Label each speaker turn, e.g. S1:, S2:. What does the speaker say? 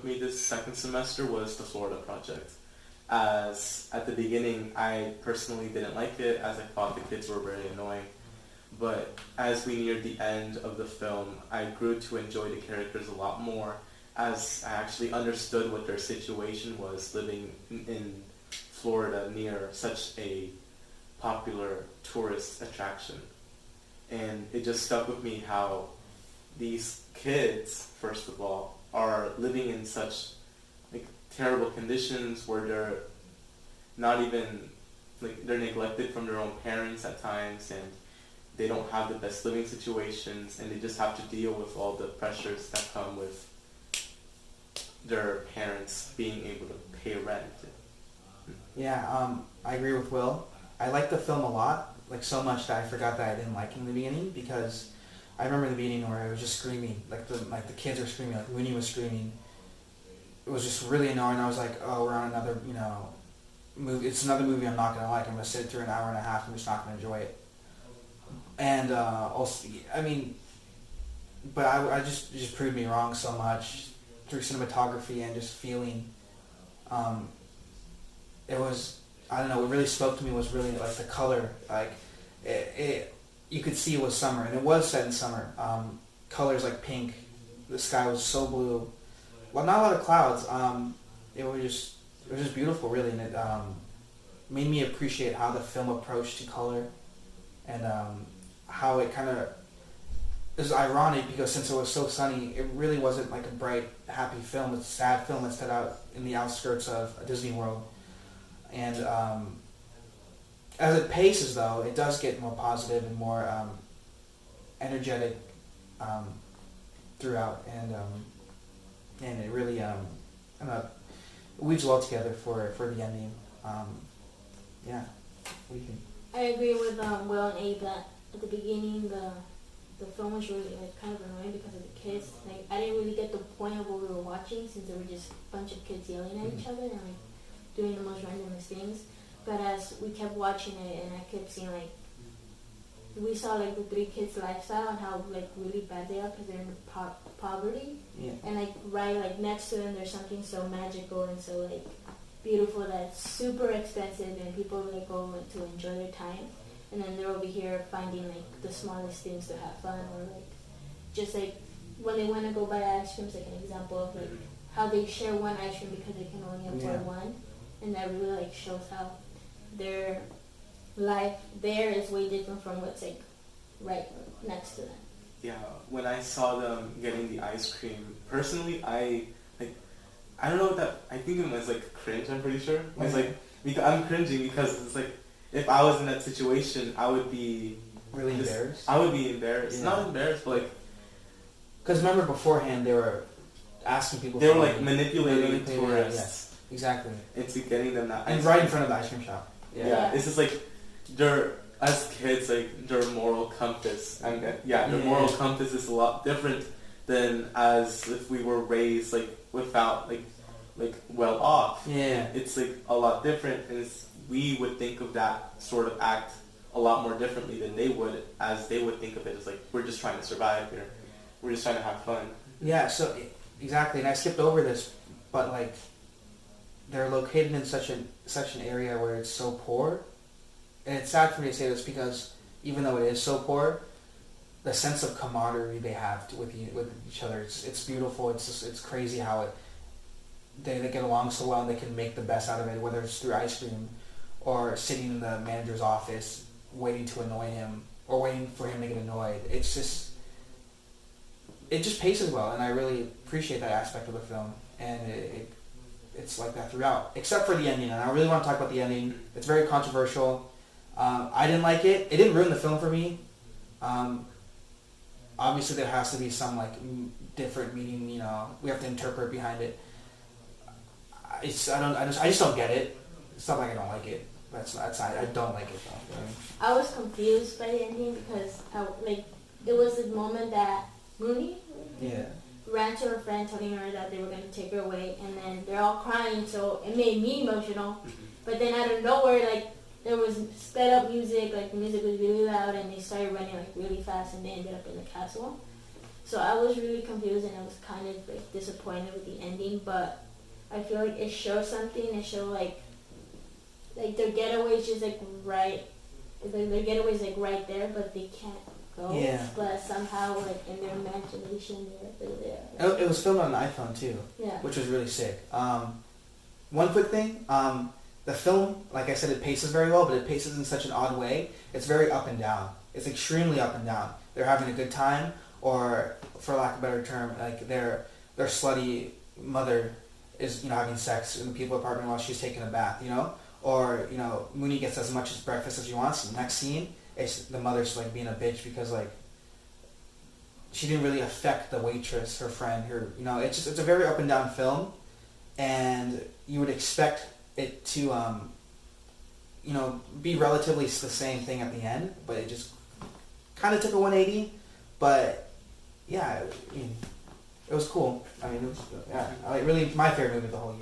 S1: me this second semester was the Florida Project. As at the beginning, I personally didn't like it, as I thought the kids were very annoying. But as we neared the end of the film, I grew to enjoy the characters a lot more, as I actually understood what their situation was living in Florida near such a popular tourist attraction. And it just stuck with me how these kids, first of all, are living in such like terrible conditions where they're not even like they're neglected from their own parents at times, and they don't have the best living situations, and they just have to deal with all the pressures that come with their parents being able to pay rent.
S2: Yeah, I agree with Will. I like the film a lot, like so much that I forgot that I didn't like it in the beginning, because I remember in the beginning where I was just screaming, like the kids were screaming, like Winnie was screaming. It was just really annoying. I was like, oh, we're on another, movie. It's another movie I'm not gonna like. I'm gonna sit through an hour and a half. I'm just not gonna enjoy it. And also, I mean, but I just proved me wrong so much through cinematography and just feeling. It was, I don't know, what really spoke to me was really like the color. Like it you could see it was summer, and it was set in summer. Colors like pink, the sky was so blue. Well, not a lot of clouds. It was just beautiful, really, and it made me appreciate how the film approached to color, and how it kind of is ironic because since it was so sunny, it really wasn't like a bright, happy film. It's a sad film that set out in the outskirts of Disney World, and as it paces, though, it does get more positive and more energetic throughout, and it really I don't know, weaves well together for the ending. Yeah, what do you think?
S3: I agree with Will and Abe that at the beginning the film was really like kind of annoying because of the kids. Like I didn't really get the point of what we were watching since there were just a bunch of kids yelling at each other and like doing the most randomest things. But as we kept watching it and I kept seeing like we saw like the three kids' lifestyle and how like really bad they are because they're in poverty.
S2: Yeah.
S3: And like right like next to them there's something so magical and so like beautiful that's super expensive and people like go to enjoy their time. And then they're over here finding like the smallest things to have fun, or like just like when they want to go buy ice cream, like an example of like how they share one ice cream because they can only afford one, and that really like shows how their life there is way different from what's like right next to them.
S1: Yeah, when I saw them getting the ice cream, personally, I don't know what that, I think it was like cringe, I'm pretty sure. It's like, because I'm cringing because it's like, if I was in that situation, I would be...
S2: Really embarrassed?
S1: I would be embarrassed.
S2: Yeah.
S1: Not embarrassed, but like...
S2: Because remember beforehand they were asking people...
S1: They were like manipulating tourists.
S2: Yeah, exactly.
S1: Into getting them that ice
S2: And
S1: cream.
S2: right in front of the ice cream shop.
S1: Yeah, it's just like, as kids, like, their moral compass. And their moral compass is a lot different than as if we were raised, like, without, like well off.
S2: Yeah.
S1: It's like a lot different, and we would think of that sort of act a lot more differently than they would, as they would think of it as like, we're just trying to survive here. We're just trying to have fun.
S2: Yeah, so exactly, and I skipped over this, but like they're located in such an area where it's so poor, and it's sad for me to say this because even though it is so poor, the sense of camaraderie they have with each other, it's beautiful. It's crazy how they get along so well and they can make the best out of it, whether it's through ice cream or sitting in the manager's office waiting to annoy him or waiting for him to get annoyed. It just paces well, and I really appreciate that aspect of the film, and it's like that throughout, except for the ending, and I really want to talk about the ending. It's very controversial. I didn't like it. It didn't ruin the film for me. Obviously there has to be some like different meaning, we have to interpret behind it. I just don't get it. It's not like I don't like it. I don't like it though.
S3: I was confused by the ending because there was this moment that Mooney ran to her friend telling her that they were going to take her away, and then they're all crying, so it made me emotional. But then out of nowhere, like there was sped up music, like the music was really loud, and they started running like really fast, and they ended up in the castle. So I was really confused and I was kind of like disappointed with the ending, but I feel like it shows something. It showed like their getaway's just like right, their getaway's like right there, but they can't go.
S2: Yeah.
S3: But somehow like in their imagination they're there.
S2: It was filmed on an iPhone too,
S3: Yeah.
S2: which was really sick. One quick thing, the film, like I said, it paces very well, but it paces in such an odd way. It's very up and down. It's extremely up and down. They're having a good time, or for lack of a better term, like their slutty mother is, you know, having sex in the people apartment while she's taking a bath, you know? Or, you know, Mooney gets as much as breakfast as she wants. The next scene, it's the mother's like being a bitch because like she didn't really affect the waitress, her friend, her, you know, it's a very up and down film, and you would expect it to, you know, be relatively the same thing at the end, but it just kind of took a 180. But yeah, I mean, it was cool. I mean, it was, yeah, really my favorite movie of the whole year.